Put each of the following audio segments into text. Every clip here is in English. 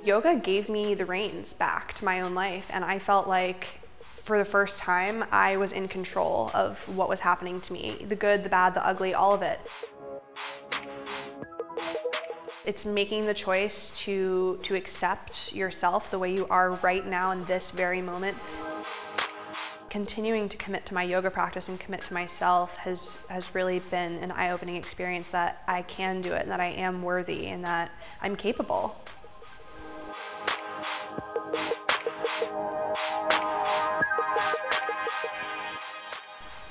Yoga gave me the reins back to my own life, and I felt like for the first time I was in control of what was happening to me, the good, the bad, the ugly, all of it. It's making the choice to accept yourself the way you are right now in this very moment. Continuing to commit to my yoga practice and commit to myself has really been an eye-opening experience that I can do it, and that I am worthy, and that I'm capable.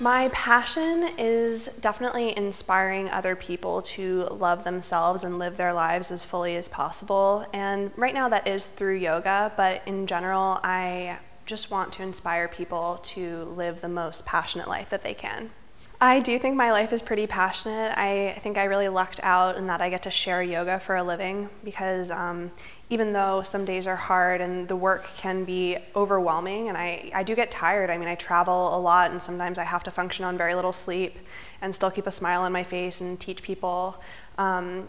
My passion is definitely inspiring other people to love themselves and live their lives as fully as possible. And right now that is through yoga, but in general, I just want to inspire people to live the most passionate life that they can. I do think my life is pretty passionate. I think I really lucked out in that I get to share yoga for a living, because even though some days are hard and the work can be overwhelming, and I do get tired. I mean, I travel a lot, and sometimes I have to function on very little sleep and still keep a smile on my face and teach people.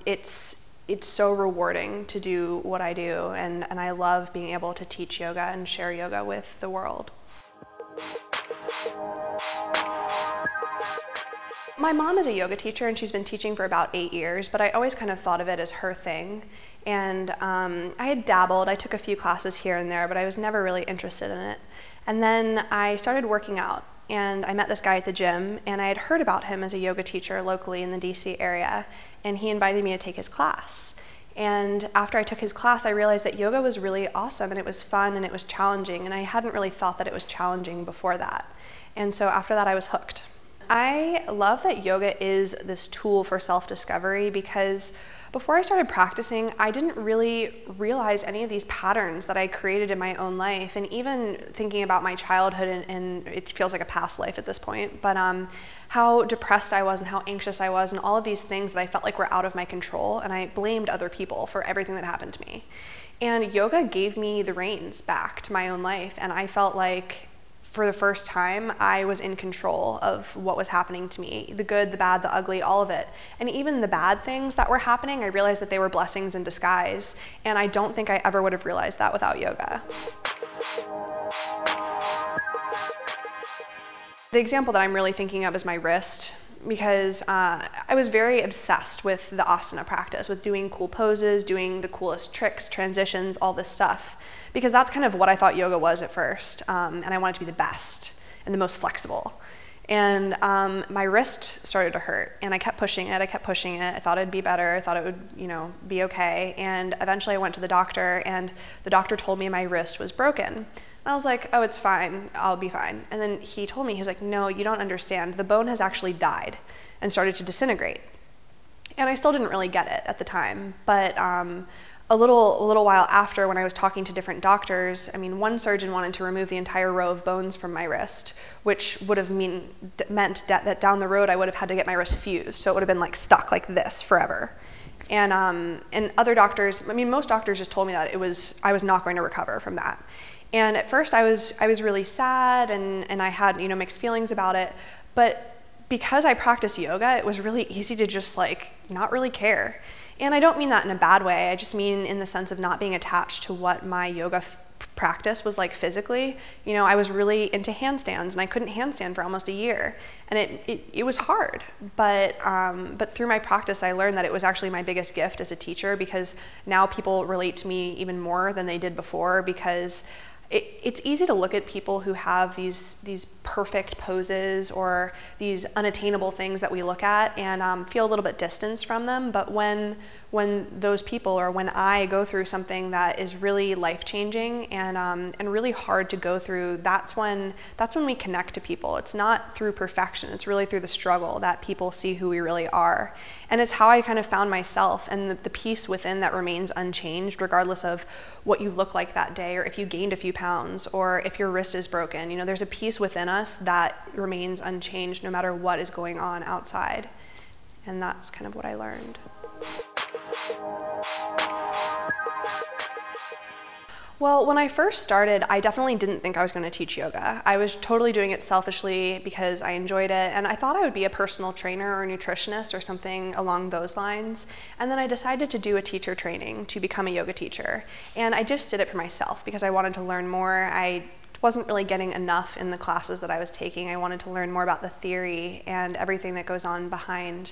It's so rewarding to do what I do, and I love being able to teach yoga and share yoga with the world. My mom is a yoga teacher, and she's been teaching for about 8 years, but I always kind of thought of it as her thing. And I had dabbled, I took a few classes here and there, but I was never really interested in it. And then I started working out, and I met this guy at the gym, and I had heard about him as a yoga teacher locally in the DC area, and he invited me to take his class. And after I took his class, I realized that yoga was really awesome, and it was fun, and it was challenging, and I hadn't really thought that it was challenging before that. And so after that, I was hooked. I love that yoga is this tool for self-discovery, because before I started practicing, I didn't really realize any of these patterns that I created in my own life. And even thinking about my childhood, and it feels like a past life at this point, but how depressed I was and how anxious I was, and all of these things that I felt like were out of my control, and I blamed other people for everything that happened to me. And yoga gave me the reins back to my own life, and I felt like for the first time, I was in control of what was happening to me, the good, the bad, the ugly, all of it. And even the bad things that were happening, I realized that they were blessings in disguise, and I don't think I ever would have realized that without yoga. The example that I'm really thinking of is my wrist, because I was very obsessed with the asana practice, with doing cool poses, doing the coolest tricks, transitions, all this stuff, because that's kind of what I thought yoga was at first, and I wanted to be the best and the most flexible. And my wrist started to hurt, and I kept pushing it, I thought it'd be better, I thought it would, be okay, and eventually I went to the doctor, and the doctor told me my wrist was broken. I was like, oh, it's fine, I'll be fine. And then he told me, he was like, no, you don't understand. The bone has actually died and started to disintegrate. And I still didn't really get it at the time. But a little while after, when I was talking to different doctors, one surgeon wanted to remove the entire row of bones from my wrist, which would have meant that down the road I would have had to get my wrist fused. So it would have been like stuck like this forever. And other doctors, most doctors just told me that I was not going to recover from that. And at first I was really sad, and I had mixed feelings about it, but because I practiced yoga, it was really easy to just not really care. And I don't mean that in a bad way, I just mean in the sense of not being attached to what my yoga practice was like physically. I was really into handstands, and I couldn't handstand for almost a year, and it was hard. But through my practice, I learned that it was actually my biggest gift as a teacher, because now people relate to me even more than they did before, because it's easy to look at people who have these perfect poses or these unattainable things that we look at and feel a little bit distanced from them. But when those people, or when I go through something that is really life-changing and really hard to go through, that's when we connect to people. It's not through perfection, it's really through the struggle that people see who we really are. And it's how I kind of found myself, and the peace within that remains unchanged regardless of what you look like that day, or if you gained a few pounds, or if your wrist is broken. There's a peace within us that remains unchanged no matter what is going on outside. And that's kind of what I learned. Well, when I first started, I definitely didn't think I was going to teach yoga. I was totally doing it selfishly because I enjoyed it, and I thought I would be a personal trainer or a nutritionist or something along those lines. And then I decided to do a teacher training to become a yoga teacher. And I just did it for myself because I wanted to learn more. I wasn't really getting enough in the classes that I was taking. I wanted to learn more about the theory and everything that goes on behind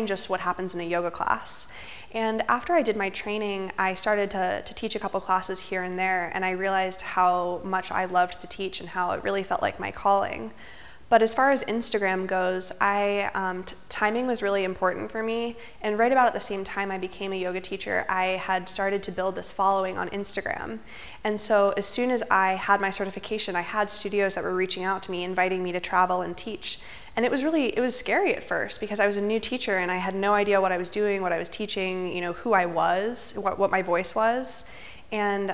just what happens in a yoga class. And after I did my training, I started to teach a couple classes here and there, and I realized how much I loved to teach and how it really felt like my calling. But as far as Instagram goes, timing was really important for me, and right about at the same time I became a yoga teacher, I had started to build this following on Instagram. And so as soon as I had my certification, I had studios that were reaching out to me, inviting me to travel and teach. And it was scary at first because I was a new teacher and I had no idea what I was doing, what I was teaching, who I was, what my voice was. And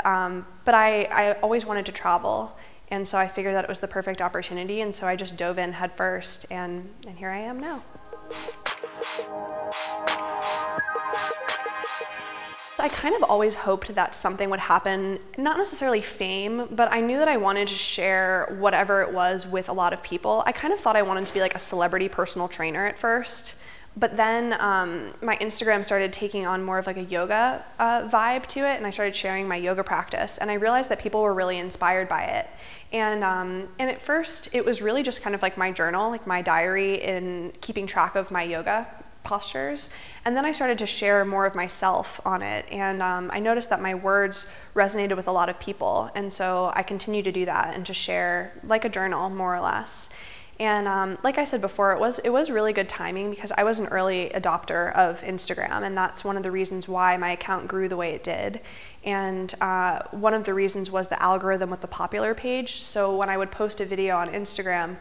but I always wanted to travel. And so I figured that it was the perfect opportunity, and so I just dove in head first, and here I am now. I kind of always hoped that something would happen, not necessarily fame, but I knew that I wanted to share whatever it was with a lot of people. I kind of thought I wanted to be like a celebrity personal trainer at first. But then my Instagram started taking on more of like a yoga vibe to it, and I started sharing my yoga practice, and I realized that people were really inspired by it. And at first, it was really just kind of like my journal, like my diary in keeping track of my yoga postures. And then I started to share more of myself on it, and I noticed that my words resonated with a lot of people, and so I continue to do that and to share like a journal, more or less. And like I said before, it was really good timing because I was an early adopter of Instagram, and that's one of the reasons why my account grew the way it did. And one of the reasons was the algorithm with the popular page. So when I would post a video on Instagram,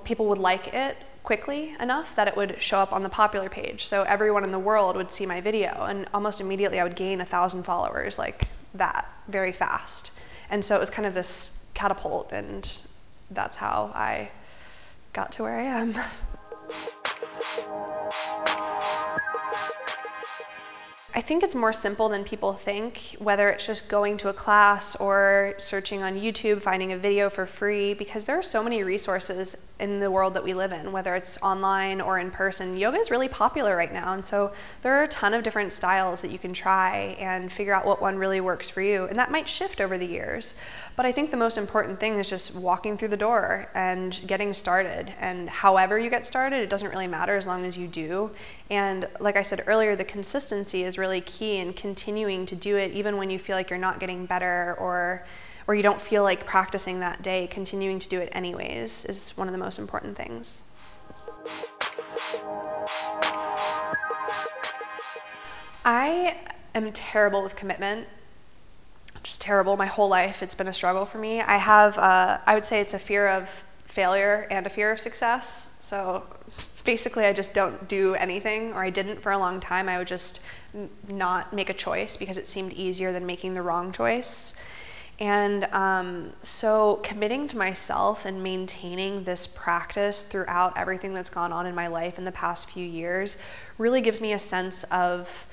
people would like it quickly enough that it would show up on the popular page. So everyone in the world would see my video, and almost immediately I would gain 1,000 followers like that, very fast. And so it was kind of this catapult, and that's how I got to where I am. I think it's more simple than people think, whether it's just going to a class or searching on YouTube, finding a video for free, because there are so many resources in the world that we live in, whether it's online or in person. Yoga is really popular right now, and so there are a ton of different styles that you can try and figure out what one really works for you, and that might shift over the years. But I think the most important thing is just walking through the door and getting started, and however you get started, it doesn't really matter as long as you do. And like I said earlier, the consistency is really key in continuing to do it even when you feel like you're not getting better or you don't feel like practicing that day. Continuing to do it anyways is one of the most important things. I am terrible with commitment. Just terrible. My whole life it's been a struggle for me. I have, I would say it's a fear of failure and a fear of success. So basically I just don't do anything, or I didn't for a long time. I would just not make a choice because it seemed easier than making the wrong choice. And so committing to myself and maintaining this practice throughout everything that's gone on in my life in the past few years really gives me a sense of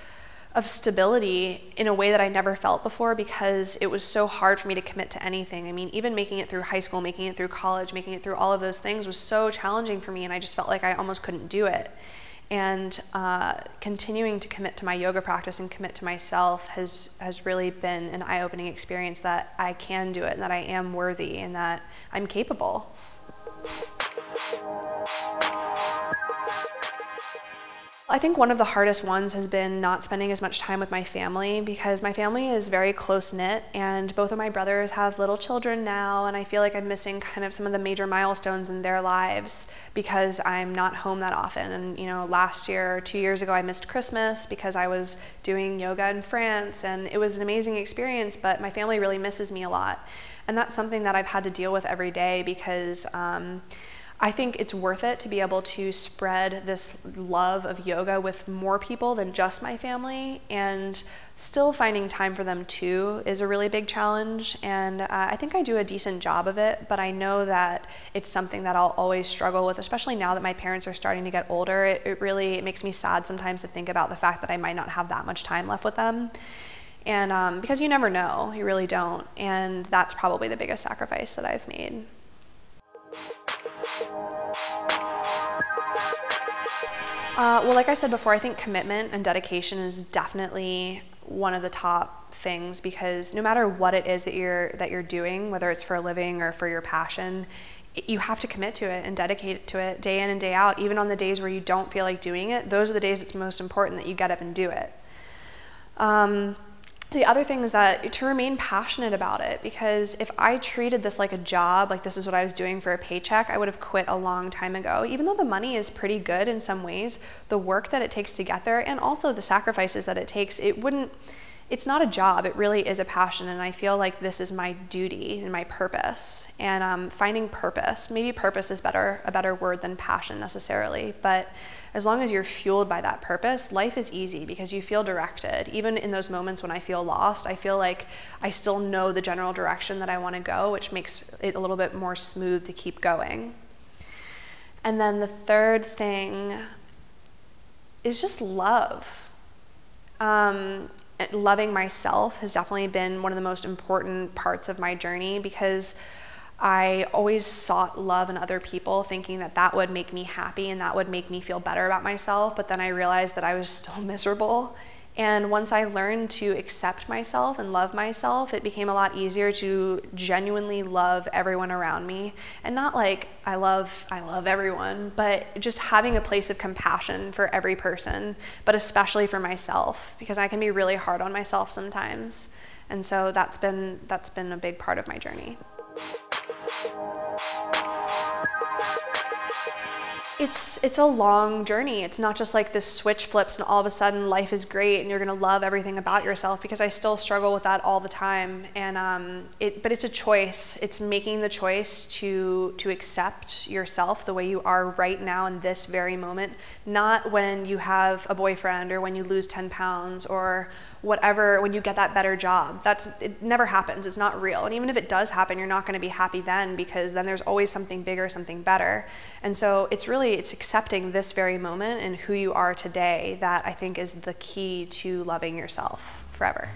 stability in a way that I never felt before, because it was so hard for me to commit to anything. I mean, even making it through high school, making it through college, making it through all of those things was so challenging for me, and I just felt like I almost couldn't do it. And continuing to commit to my yoga practice and commit to myself has really been an eye-opening experience that I can do it, and that I am worthy, and that I'm capable. I think one of the hardest ones has been not spending as much time with my family, because my family is very close-knit, and both of my brothers have little children now, and I feel like I'm missing kind of some of the major milestones in their lives because I'm not home that often. And last year or 2 years ago I missed Christmas because I was doing yoga in France, and it was an amazing experience, but my family really misses me a lot. And that's something that I've had to deal with every day, because I think it's worth it to be able to spread this love of yoga with more people than just my family, and still finding time for them too is a really big challenge. And I think I do a decent job of it, but I know that it's something that I'll always struggle with, especially now that my parents are starting to get older. It makes me sad sometimes to think about the fact that I might not have that much time left with them. And because you never know, you really don't. And that's probably the biggest sacrifice that I've made. Well, like I said before, I think commitment and dedication is definitely one of the top things, because no matter what it is that you're doing, whether it's for a living or for your passion, you have to commit to it and dedicate to it day in and day out. Even on the days where you don't feel like doing it, those are the days it's most important that you get up and do it. The other thing is that to remain passionate about it, because if I treated this like a job, like this is what I was doing for a paycheck, I would have quit a long time ago. Even though the money is pretty good in some ways, the work that it takes to get there and also the sacrifices that it takes, it's not a job, it really is a passion, and I feel like this is my duty and my purpose. And finding purpose, maybe purpose is a better word than passion necessarily, but as long as you're fueled by that purpose, life is easy because you feel directed. Even in those moments when I feel lost, I feel like I still know the general direction that I want to go, which makes it a little bit more smooth to keep going. And then the third thing is just love. Loving myself has definitely been one of the most important parts of my journey, because I always sought love in other people, thinking that that would make me happy and that would make me feel better about myself. But then I realized that I was still miserable. And once I learned to accept myself and love myself, it became a lot easier to genuinely love everyone around me. And not like I love everyone, but just having a place of compassion for every person, but especially for myself, because I can be really hard on myself sometimes. And so that's been a big part of my journey. It's a long journey. It's not just like this switch flips and all of a sudden life is great and you're gonna love everything about yourself, because I still struggle with that all the time. And but it's a choice. It's making the choice to accept yourself the way you are right now in this very moment, not when you have a boyfriend or when you lose 10 pounds or whatever, when you get that better job. It never happens. It's not real. And even if it does happen, you're not going to be happy then, because then there's always something bigger, something better. And so it's accepting this very moment and who you are today that I think is the key to loving yourself forever.